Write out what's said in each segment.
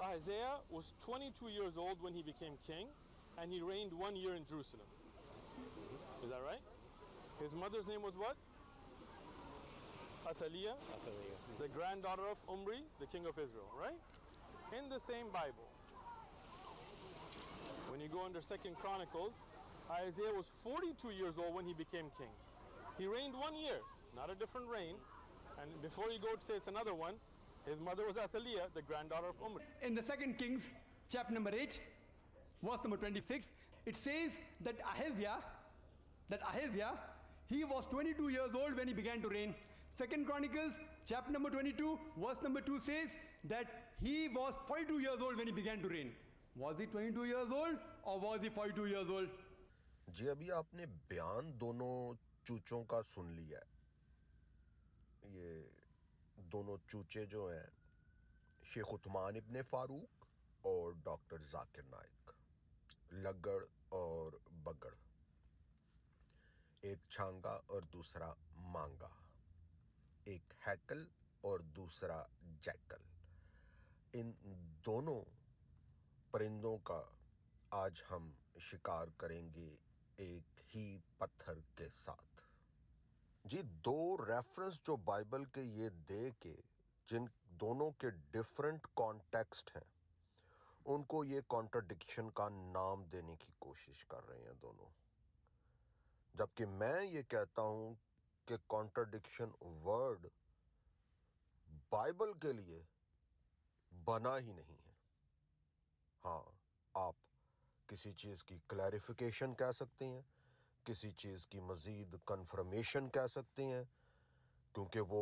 Isaiah was 22 years old when he became king, and he reigned 1 year in Jerusalem. Is that right? His mother's name was what? Athaliah, the granddaughter of Omri, the king of Israel, right? In the same Bible, when you go under 2 Chronicles, Isaiah was 42 years old when he became king. He reigned 1 year, not a different reign. And before you go to say it's another one, his mother was Athaliah, the granddaughter of Omri. In the 2 Kings, chapter number 8, verse number 26, it says that Ahaziah, he was 22 years old when he began to reign. 2 Chronicles, chapter number 22, verse number 2 says that he was 42 years old when he began to reign. Was he 22 years old or was he 42 years old? جی ابھی آپ نے بیان دونوں چوچوں کا سن لیا ہے. یہ دونوں چوچے جو ہیں شیخ عثمان ابن فاروق اور ڈاکٹر ذاکر نائک، لگڑ اور بگڑ، ایک چھانگا اور دوسرا مانگا، ایک ہیکل اور دوسرا جیکل. ان دونوں پرندوں کا آج ہم شکار کریں گے ایک ہی پتھر کے ساتھ. جی دو ریفرنس جو بائبل کے یہ دے کے جن دونوں کے ڈیفرنٹ کانٹیکسٹ ہیں ان کو یہ کانٹرڈکشن کا نام دینے کی کوشش کر رہے ہیں دونوں، جبکہ میں یہ کہتا ہوں کہ کانٹرڈکشن ورڈ بائبل کے لیے بنا ہی نہیں ہے. ہاں آپ کسی چیز کی کلیریفیکیشن کہہ سکتے ہیں، کسی چیز کی مزید کنفرمیشن کہہ سکتے ہیں، کیونکہ وہ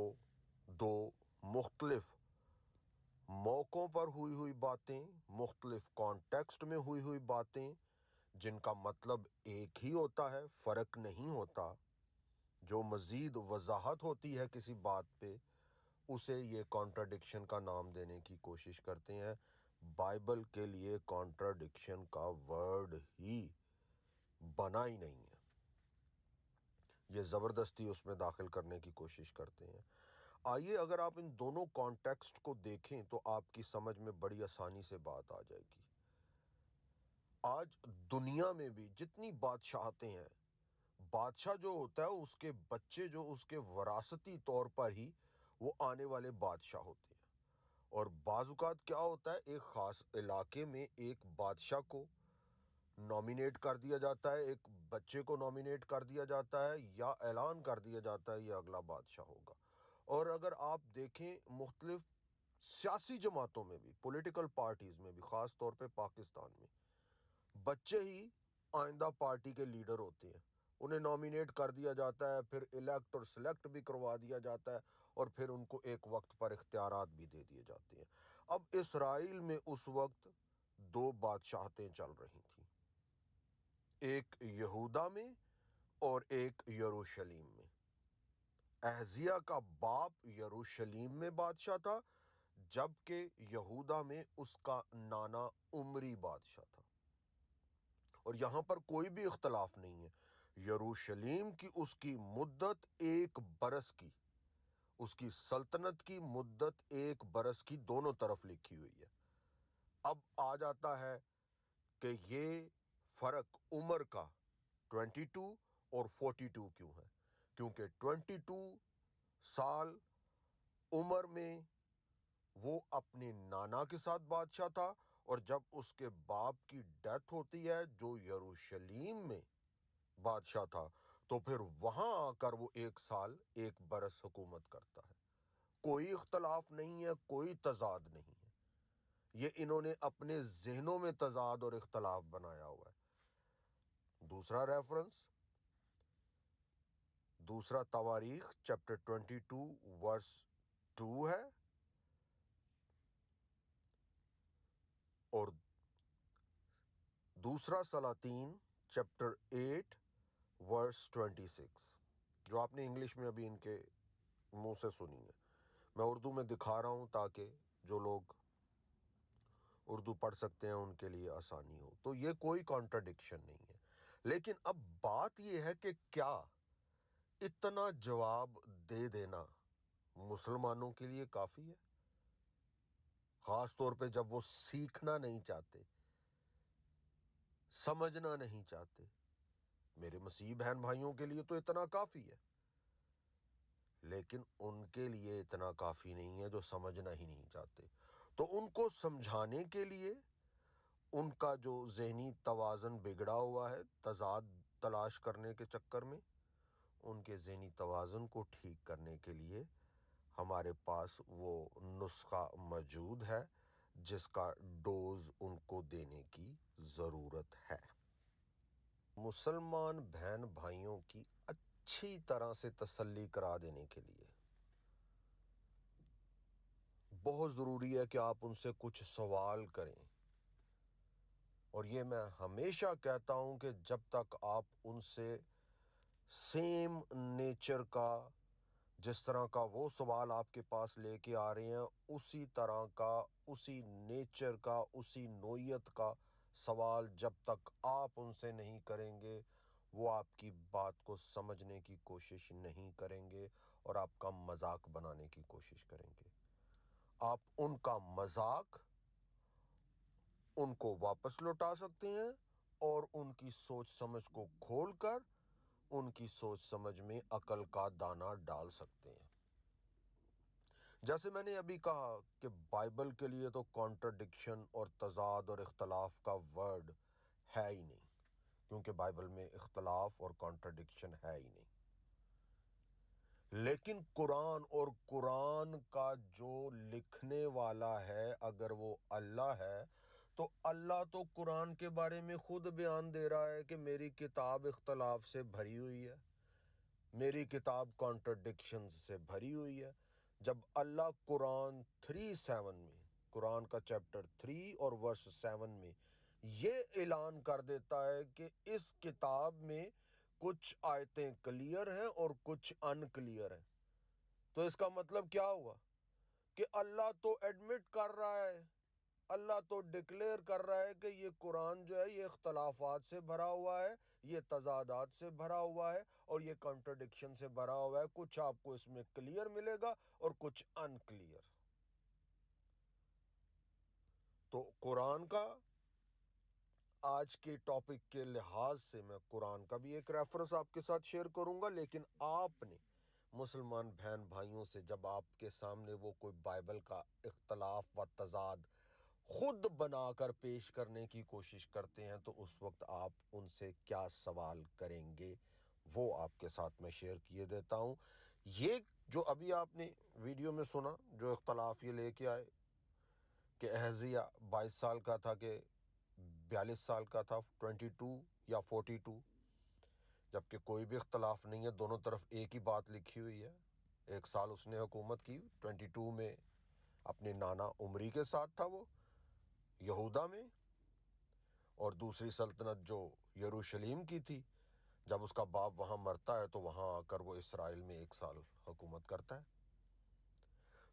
دو مختلف موقعوں پر ہوئی باتیں، مختلف کانٹیکسٹ میں ہوئی باتیں جن کا مطلب ایک ہی ہوتا ہے، فرق نہیں ہوتا. جو مزید وضاحت ہوتی ہے کسی بات پہ اسے یہ کانٹرڈکشن کا نام دینے کی کوشش کرتے ہیں. بائبل کے لیے کانٹرڈکشن کا ورڈ ہی بنا ہی نہیں ہے، یہ زبردستی اس میں داخل کرنے کی کوشش کرتے ہیں. آئیے اگر آپ ان دونوں کانٹیکسٹ کو دیکھیں تو آپ کی سمجھ میں بڑی آسانی سے بات آ جائے گی. آج دنیا میں بھی جتنی بادشاہتیں ہیں، بادشاہ جو ہوتا ہے اس کے بچے جو اس کے وراثتی طور پر ہی وہ آنے والے بادشاہ ہوتے ہیں. اور بعض اوقات کیا ہوتا ہے، ایک خاص علاقے میں ایک بادشاہ کو نامینیٹ کر دیا جاتا ہے، ایک بچے کو نامینیٹ کر دیا جاتا ہے یا اعلان کر دیا جاتا ہے یہ اگلا بادشاہ ہوگا. اور اگر آپ دیکھیں مختلف سیاسی جماعتوں میں بھی، پولیٹیکل پارٹیز میں بھی، خاص طور پہ پاکستان میں بچے ہی آئندہ پارٹی کے لیڈر ہوتے ہیں. انہیں نامینیٹ کر دیا جاتا ہے، پھر الیکٹ اور سلیکٹ بھی کروا دیا جاتا ہے، اور پھر ان کو ایک وقت پر اختیارات بھی دے دیے جاتے ہیں. اب اسرائیل میں اس وقت دو بادشاہتیں چل رہی تھیں، ایک یہودا میں اور ایک یروشلیم میں. احزیہ کا باپ یروشلیم میں بادشاہ تھا، جبکہ یہودا میں اس کا نانا عمری بادشاہ تھا. اور یہاں پر کوئی بھی اختلاف نہیں ہے، یروشلیم کی اس کی مدت 1 برس کی، اس کی سلطنت کی مدت 1 برس کی دونوں طرف لکھی ہوئی ہے. اب آ جاتا ہے کہ یہ فرق عمر کا 22 اور 42 کیوں ہے؟ کیونکہ 22 سال عمر میں وہ اپنے نانا کے ساتھ بادشاہ تھا، اور جب اس کے باپ کی ڈیتھ ہوتی ہے جو یروشلیم میں بادشاہ تھا تو پھر وہاں آ کر وہ 1 سال 1 برس حکومت کرتا ہے. کوئی اختلاف نہیں ہے، کوئی تضاد نہیں ہے، یہ انہوں نے اپنے ذہنوں میں تضاد اور اختلاف بنایا ہوا ہے. دوسرا ریفرنس، دوسرا تواریخ چیپٹر 22 ورس 2 ہے، اور دوسرا سلاطین چیپٹر 8 ورس 26، جو آپ نے انگلش میں ابھی ان کے منہ سے سنی ہے. میں اردو میں دکھا رہا ہوں تاکہ جو لوگ اردو پڑھ سکتے ہیں ان کے لیے آسانی ہو. تو یہ کوئی کانٹرڈکشن نہیں ہے. لیکن اب بات یہ ہے کہ کیا اتنا جواب دے دینا مسلمانوں کے لیے کافی ہے؟ خاص طور پہ جب وہ سیکھنا نہیں چاہتے, سمجھنا نہیں چاہتے. میرے مسیحی بہن بھائیوں کے لیے تو اتنا کافی ہے, لیکن ان کے لیے اتنا کافی نہیں ہے جو سمجھنا ہی نہیں چاہتے. تو ان کو سمجھانے کے لیے ان کا جو ذہنی توازن بگڑا ہوا ہے تضاد تلاش کرنے کے چکر میں, ان کے ذہنی توازن کو ٹھیک کرنے کے لیے ہمارے پاس وہ نسخہ موجود ہے جس کا ڈوز ان کو دینے کی ضرورت ہے. مسلمان بہن بھائیوں کی اچھی طرح سے تسلی کرا دینے کے لیے بہت ضروری ہے کہ آپ ان سے کچھ سوال کریں. اور یہ میں ہمیشہ کہتا ہوں کہ جب تک آپ ان سے سیم نیچر کا, جس طرح کا وہ سوال آپ کے پاس لے کے آ رہے ہیں, اسی طرح کا, اسی نیچر کا, اسی نوعیت کا سوال جب تک آپ ان سے نہیں کریں گے, وہ آپ کی بات کو سمجھنے کی کوشش نہیں کریں گے اور آپ کا مذاق بنانے کی کوشش کریں گے. آپ ان کا مذاق ان کو واپس لوٹا سکتے ہیں اور ان کی سوچ سمجھ کو کھول کر ان کی سوچ سمجھ میں عقل کا دانہ ڈال سکتے ہیں. جیسے میں نے ابھی کہا کہ بائبل کے لیے تو کانٹرڈکشن اور تضاد اور اختلاف کا ورڈ ہے ہی نہیں, کیونکہ بائبل میں اختلاف اور کانٹرڈکشن ہے ہی نہیں. لیکن قرآن اور قرآن کا جو لکھنے والا ہے, اگر وہ اللہ ہے, تو اللہ تو قرآن کے بارے میں خود بیان دے رہا ہے کہ میری کتاب اختلاف سے بھری ہوئی ہے, میری کتاب کانٹرڈکشن سے بھری ہوئی ہے. جب اللہ قرآن 3:7 میں, قرآن کا چیپٹر 3 اور ورس 7 میں یہ اعلان کر دیتا ہے کہ اس کتاب میں کچھ آیتیں کلیئر ہیں اور کچھ ان کلیئر ہیں, تو اس کا مطلب کیا ہوا کہ اللہ تو ایڈمٹ کر رہا ہے, اللہ تو ڈکلیئر کر رہا ہے کہ یہ قرآن جو ہے یہ اختلافات سے بھرا ہوا ہے, یہ تضادات سے بھرا ہوا ہے اور یہ کانٹرڈکشن سے بھرا ہوا ہے. کچھ آپ کو اس میں کلیئر ملے گا اور کچھ ان کلیئر. تو قرآن کا آج کے ٹاپک کے لحاظ سے میں قرآن کا بھی ایک ریفرنس آپ کے ساتھ شیئر کروں گا, لیکن آپ نے مسلمان بہن بھائیوں سے جب آپ کے سامنے وہ کوئی بائبل کا اختلاف و تضاد خود بنا کر پیش کرنے کی کوشش کرتے ہیں, تو اس وقت آپ ان سے کیا سوال کریں گے وہ آپ کے ساتھ میں شیئر کیے دیتا ہوں. یہ جو ابھی آپ نے ویڈیو میں سنا, جو اختلاف یہ لے کے آئے کہ احذیہ 22 سال کا تھا کہ 42 سال کا تھا, 22 یا 42, جبکہ کوئی بھی اختلاف نہیں ہے, دونوں طرف ایک ہی بات لکھی ہوئی ہے. 1 سال اس نے حکومت کی, 22 میں اپنے نانا عمری کے ساتھ تھا وہ یہودا میں, اور دوسری سلطنت جو یروشلیم کی تھی, جب اس کا باپ وہاں مرتا ہے تو وہاں آ کر وہ اسرائیل میں 1 سال حکومت کرتا ہے.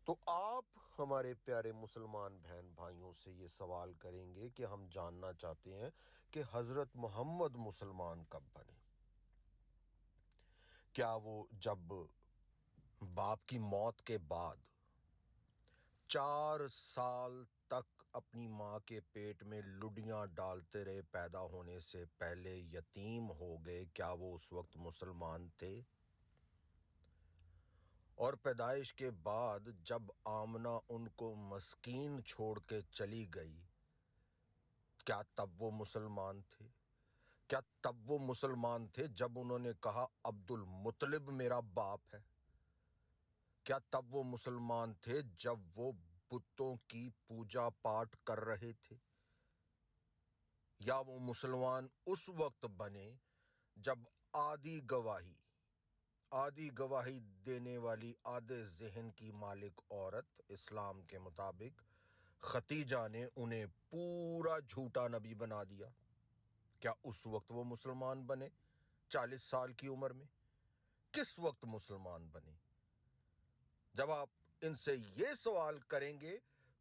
تو آپ ہمارے پیارے مسلمان بہن بھائیوں سے یہ سوال کریں گے کہ ہم جاننا چاہتے ہیں کہ حضرت محمد مسلمان کب بنے. کیا وہ جب باپ کی موت کے بعد 4 سال تک اپنی ماں کے پیٹ میں لڈیاں ڈالتے رہے, پیدا ہونے سے پہلے یتیم ہو گئے, کیا وہ اس وقت مسلمان تھے؟ اور پیدائش کے بعد جب آمنہ ان کو مسکین چھوڑ کے چلی گئی, کیا تب وہ مسلمان تھے؟ کیا تب وہ مسلمان تھے جب انہوں نے کہا عبد المطلب میرا باپ ہے؟ کیا تب وہ مسلمان تھے جب وہ بتوں کی پوجا پاٹ کر رہے تھے؟ یا وہ مسلمان اس وقت بنے جب عادی گواہی دینے والی آدھے ذہن کی مالک عورت اسلام کے مطابق ختیجہ نے انہیں پورا جھوٹا نبی بنا دیا؟ کیا اس وقت وہ مسلمان بنے 40 سال کی عمر میں؟ کس وقت مسلمان بنے؟ جب آپ ان سے یہ سوال کریں گے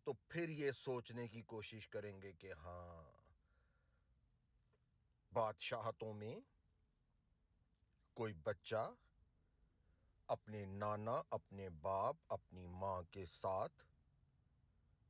تو پھر یہ سوچنے کی کوشش کریں گے کہ ہاں, بادشاہتوں میں کوئی بچہ اپنے نانا, اپنے باپ, اپنی ماں کے ساتھ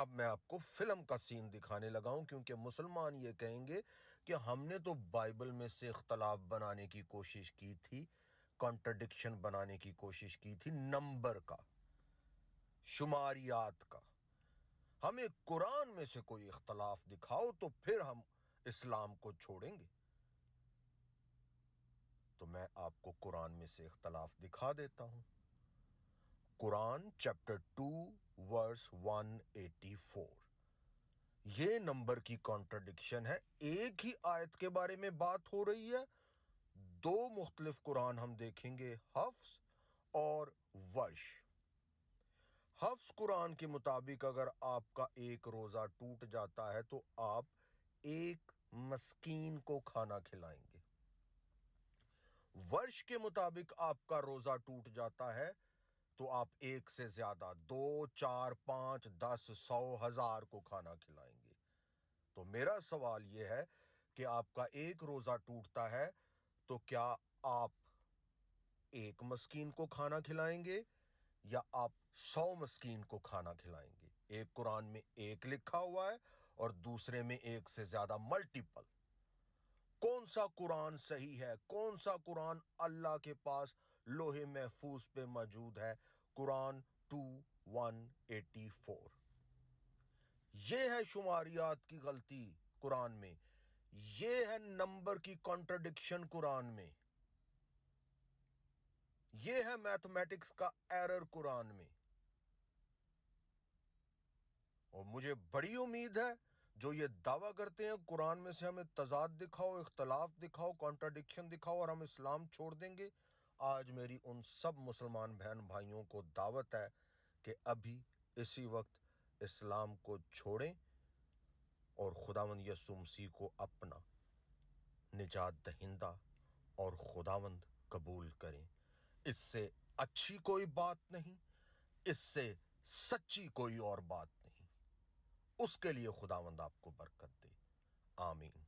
اب میں آپ کو فلم کا سین دکھانے لگا ہوں، کیونکہ مسلمان یہ کہیں گے کہ ہم نے تو بائبل میں سے اختلاف بنانے کی کوشش کی تھی، کانٹرڈکشن بنانے کی کوشش کی تھی، نمبر کا، شماریات کا، ہمیں قرآن میں سے کوئی اختلاف دکھاؤ تو پھر ہم اسلام کو چھوڑیں گے۔ تو میں آپ کو قرآن میں سے اختلاف دکھا دیتا ہوں۔ قرآن چیپٹر 2 ورس 184، یہ نمبر کی کانٹرڈکشن ہے۔ ایک ہی آیت کے بارے میں بات ہو رہی ہے، دو مختلف قرآن ہم دیکھیں گے، حفظ اور ورش۔ حفظ قرآن کے مطابق اگر آپ کا ایک روزہ ٹوٹ جاتا ہے تو آپ ایک مسکین کو کھانا کھلائیں گے۔ ورش کے مطابق آپ کا روزہ ٹوٹ جاتا ہے تو آپ ایک سے زیادہ، 2، 4، 5، 10، 100، 1000 کو کھانا کھلائیں گے۔ تو میرا سوال یہ ہے کہ آپ کا ایک روزہ ٹوٹتا ہے تو کیا آپ ایک مسکین کو کھانا کھلائیں گے یا آپ 100 مسکین کو کھانا کھلائیں گے؟ ایک قرآن میں ایک لکھا ہوا ہے اور دوسرے میں ایک سے زیادہ، ملٹیپل۔ کون سا قرآن صحیح ہے؟ کون سا قرآن اللہ کے پاس لوح محفوظ پہ موجود ہے؟ قرآن 2:184۔ یہ ہے شماریات کی غلطی قرآن میں، یہ ہے نمبر کی کانٹرڈکشن قرآن میں، یہ ہے میتھمیٹکس کا ایرر قرآن میں۔ اور مجھے بڑی امید ہے جو یہ دعویٰ کرتے ہیں قرآن میں سے ہمیں تضاد دکھاؤ، اختلاف دکھاؤ، کانٹرڈکشن دکھاؤ اور ہم اسلام چھوڑ دیں گے، آج میری ان سب مسلمان بہن بھائیوں کو دعوت ہے کہ ابھی اسی وقت اسلام کو چھوڑیں اور خداوند یسوع مسیح کو اپنا نجات دہندہ اور خداوند قبول کریں۔ اس سے اچھی کوئی بات نہیں، اس سے سچی کوئی اور بات نہیں۔ اس کے لیے خداوند آپ کو برکت دے، آمین۔